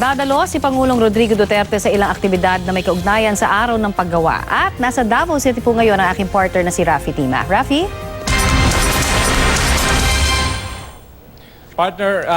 Dadalo si Pangulong Rodrigo Duterte sa ilang aktibidad na may kaugnayan sa Araw ng Paggawa. At nasa Davao City po ngayon ang aking partner na si Rafi Tima. Rafi? Partner,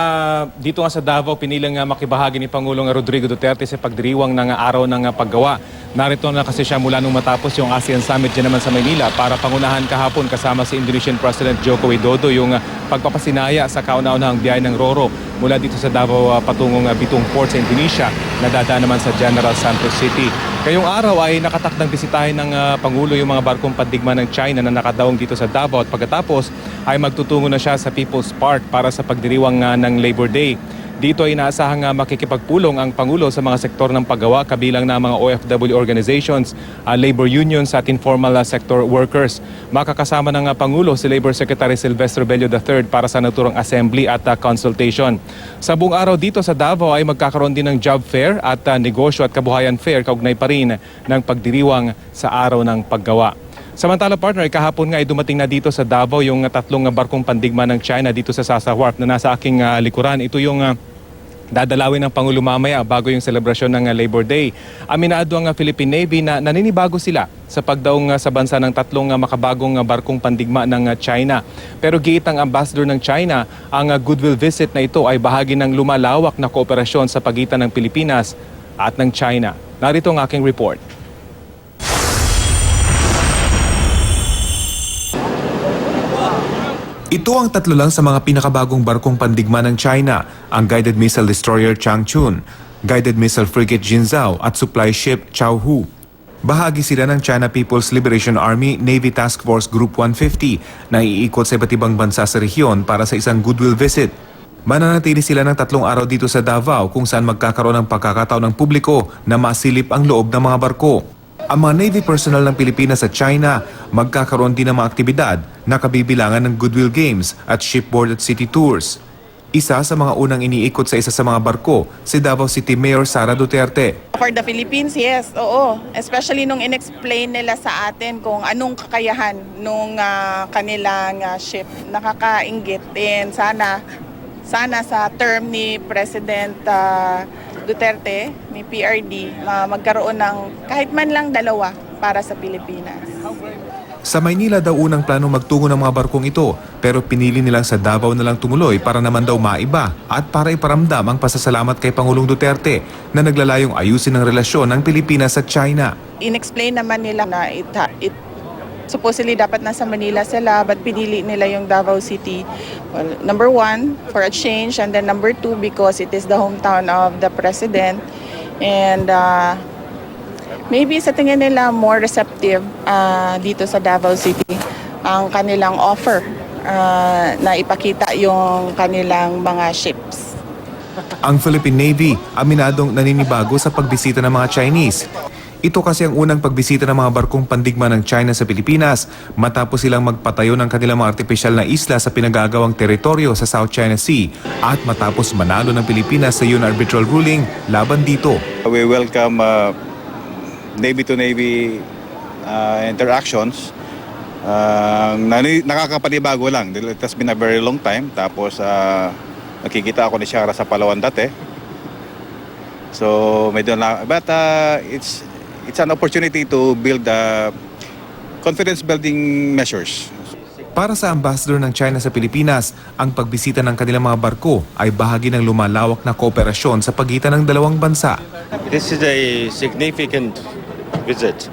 dito nga sa Davao, pinilang makibahagi ni Pangulong Rodrigo Duterte sa pagdiriwang ng Araw ng Paggawa. Narito na kasi siya mula nung matapos yung ASEAN Summit dyan naman sa Maynila para pangunahan kahapon kasama si Indonesian President Joko Widodo yung pagpapasinaya sa kauna-unahang biyahe ng Roro mula dito sa Davao patungong Bitong Port sa Indonesia na dadaan naman sa General Santos City. Kayong araw ay nakatakdang bisitahin ng Pangulo yung mga barkong pandigma ng China na nakadaong dito sa Davao at pagkatapos ay magtutungo na siya sa People's Park para sa pagdiriwang ng Labor Day. Dito ay inaasahang makikipagpulong ang Pangulo sa mga sektor ng paggawa kabilang na mga OFW organizations, labor unions at informal sector workers. Makakasama ng Pangulo si Labor Secretary Silvestre Bello III para sa naturang assembly at consultation. Sa buong araw dito sa Davao ay magkakaroon din ng job fair at negosyo at kabuhayan fair kaugnay pa rin ng pagdiriwang sa Araw ng Paggawa. Samantala partner, kahapon nga ay dumating na dito sa Davao yung tatlong barkong pandigma ng China dito sa Sasa Wharf na nasa aking likuran. Ito yung dadalawin ng Pangulo mamaya bago yung selebrasyon ng Labor Day. Aminado ang Philippine Navy na naninibago sila sa pagdaong sa bansa ng tatlong makabagong barkong pandigma ng China. Pero giit ang ambassador ng China, ang goodwill visit na ito ay bahagi ng lumalawak na kooperasyon sa pagitan ng Pilipinas at ng China. Narito ang aking report. Ito ang tatlo lang sa mga pinakabagong barkong pandigma ng China, ang Guided Missile Destroyer Changchun, Guided Missile Frigate Jinzhou at Supply Ship Chaohu. Bahagi sila ng China People's Liberation Army Navy Task Force Group 150 na iikot sa iba't ibang bansa sa rehiyon para sa isang goodwill visit. Mananatili sila ng 3 araw dito sa Davao kung saan magkakaroon ng pagkakataon ng publiko na masilip ang loob ng mga barko. Ang mga Navy personnel ng Pilipinas at China magkakaroon din ng mga aktibidad na kabibilangan ng Goodwill Games at Shipboard at City Tours. Isa sa mga unang iniikot sa isa sa mga barko, si Davao City Mayor Sara Duterte. For the Philippines, yes, oo. Especially nung in-explain nila sa atin kung anong kakayahan nung kanilang ship. Nakakainggit din. Sana sa term ni President Duterte, ni PRD, magkaroon ng kahit man lang dalawa para sa Pilipinas. Sa Maynila daw unang plano magtungo ng mga barkong ito, pero pinili nilang sa Davao na lang tumuloy para naman daw maiba at para iparamdam ang pasasalamat kay Pangulong Duterte na naglalayong ayusin ang relasyon ng Pilipinas at China. In-explain naman nila na supposedly dapat nasa Manila sila, but pinili nila yung Davao City. Well, number 1, for a change, and then number 2, because it is the hometown of the President. And maybe sa tingin nila more receptive dito sa Davao City ang kanilang offer na ipakita yung kanilang mga ships. Ang Philippine Navy aminadong naninibago sa pagbisita ng mga Chinese. Ito kasi ang unang pagbisita ng mga barkong pandigma ng China sa Pilipinas matapos silang magpatayo ng kanilang mga artipisyal na isla sa pinagagawang teritoryo sa South China Sea at matapos manalo ng Pilipinas sa UN arbitral ruling laban dito. We welcome Navy-to-Navy interactions. Nakakapanibago lang. It has been a very long time. Tapos nakikita ako ni Shara sa Palawan dati. So medyo na, but it's an opportunity to build confidence building measures. Para sa ambassador ng China sa Pilipinas, ang pagbisita ng kanilang mga barko ay bahagi ng lumalawak na kooperasyon sa pagitan ng dalawang bansa. This is a significant visit.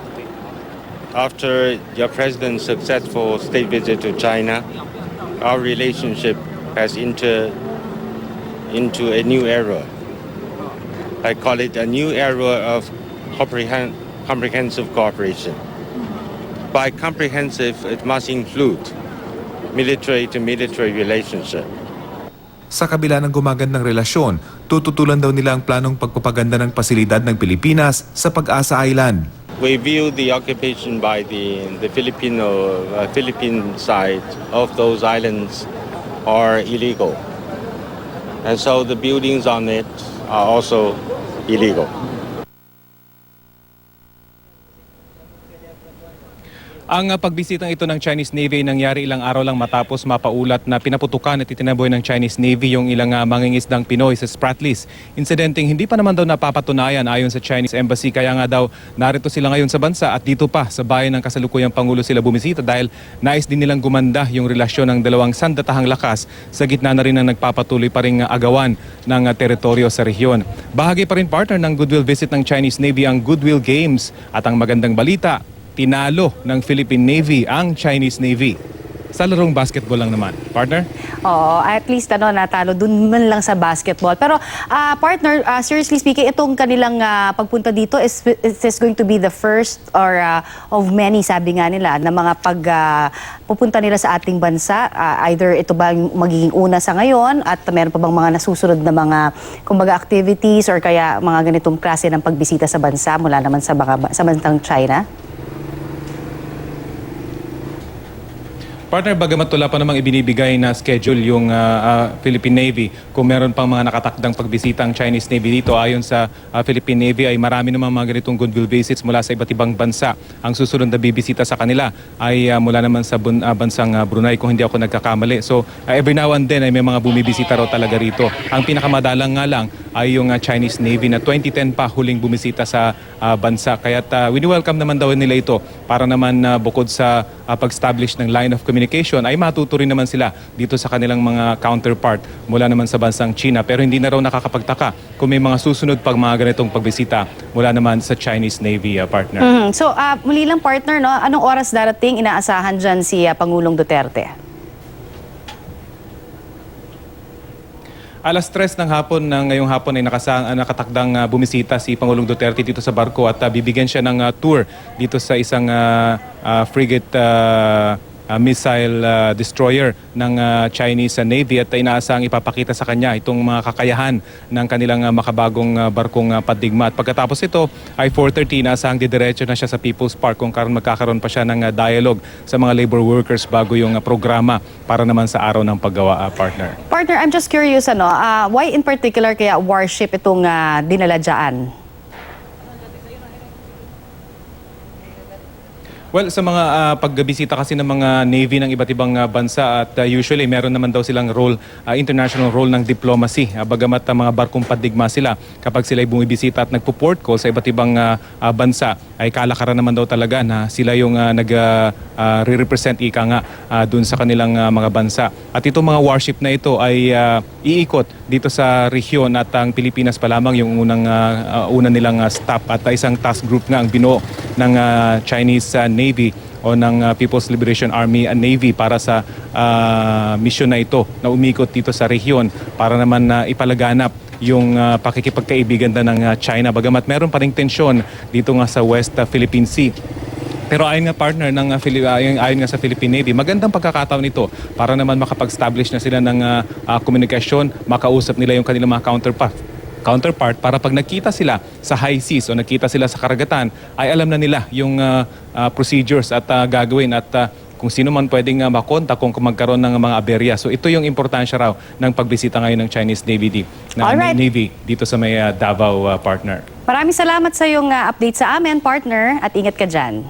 After your president's successful state visit to China, our relationship has entered into a new era. I call it a new era of comprehensive cooperation. By comprehensive, it must include military-to-military relationship. Sa kabila ng gumagandang relasyon, tututulan daw nila ang planong pagpapaganda ng pasilidad ng Pilipinas sa Pag-asa Island. We view the occupation by the Philippine side of those islands are illegal. And so the buildings on it are also illegal. Ang pagbisitang ito ng Chinese Navy ay nangyari ilang araw lang matapos mapaulat na pinaputukan at itinaboy ng Chinese Navy yung ilang mangingisdang Pinoy sa Spratlys. Insidenteng hindi pa naman daw napapatunayan ayon sa Chinese Embassy, kaya nga daw narito sila ngayon sa bansa at dito pa sa bayan ng kasalukuyang Pangulo sila bumisita dahil nais din nilang gumanda yung relasyon ng dalawang sandatahang lakas sa gitna na rin ng nagpapatuloy pa ring agawan ng teritoryo sa rehiyon. Bahagi pa rin, partner, ng goodwill visit ng Chinese Navy ang Goodwill Games at ang magandang balita, tinalo ng Philippine Navy ang Chinese Navy. Sa larong basketball lang naman. Partner? Oo, at least natalo dun man lang sa basketball. Pero partner, seriously speaking, itong kanilang pagpunta dito is this going to be the first or of many, sabi nga nila, na mga pupunta nila sa ating bansa? Either ito ba yung magiging una sa ngayon at meron pa bang mga nasusunod na mga kumbaga activities or kaya mga ganitong klase ng pagbisita sa bansa mula naman sa bansang China? Partner, bagamat wala pa namang ibinibigay na schedule yung Philippine Navy, kung meron pang mga nakatakdang pagbisita ang Chinese Navy dito, ayon sa Philippine Navy ay marami namang mga ganitong goodwill visits mula sa iba't ibang bansa. Ang susunod na bibisita sa kanila ay mula naman sa bansang Brunei, kung hindi ako nagkakamali. So every now and then ay may mga bumibisita raw talaga rito. Ang pinakamadalang nga lang ay yung Chinese Navy na 2010 pa huling bumisita sa bansa. Kaya't wini-welcome naman daw nila ito para naman bukod sa pag-establish ng line of communication ay matuto rin naman sila dito sa kanilang mga counterpart mula naman sa bansang China. Pero hindi na raw nakakapagtaka kung may mga susunod pag mga ganitong pagbisita mula naman sa Chinese Navy, partner. So muli lang, partner, no? Anong oras darating inaasahan dyan si Pangulong Duterte? Alas 3 ng hapon ngayong hapon ay nakatakdang bumisita si Pangulong Duterte dito sa barko at bibigyan siya ng tour dito sa isang frigate missile destroyer ng Chinese Navy at inaasang ipapakita sa kanya itong mga kakayahan ng kanilang makabagong barkong pandigma. At pagkatapos ito ay 4:30 inaasang didiretso na siya sa People's Park kung magkakaroon pa siya ng dialogue sa mga labor workers bago yung programa para naman sa araw ng paggawa, partner. Partner, I'm just curious, why in particular kaya warship itong dinala dyan? Well, sa mga pagbisita kasi ng mga Navy ng iba't ibang bansa at usually meron naman daw silang role, international role ng diplomacy. Bagamat mga barkong pandigma sila, kapag sila ay bumibisita at nagpo-port call sa iba't ibang bansa, ay kalakaran naman daw talaga na sila yung re-represent ika nga dun sa kanilang mga bansa. At itong mga warship na ito ay iikot dito sa rehiyon at ang Pilipinas pa lamang yung una nilang stop at isang task group nga ang binuo ng Chinese Navy o ng People's Liberation Army and Navy para sa mission na ito na umikot dito sa rehiyon para naman ipalaganap yung pakikipagkaibigan ng China. Bagamat meron pa ring tensyon dito nga sa West Philippine Sea. Pero ayon nga, partner, ayon nga sa Philippine Navy, magandang pagkakataon ito para naman makapag-establish na sila ng komunikasyon, makausap nila yung kanilang mga counterpart para pag nakita sila sa high seas o nakita sila sa karagatan ay alam na nila yung procedures at gagawin at kung sino man pwedeng makontak kung magkaroon ng mga aberya. So ito yung importansya raw ng pagbisita ngayon ng Chinese Navy dito sa may Davao, partner. Maraming salamat sa iyong update sa amin, partner, at ingat ka dyan.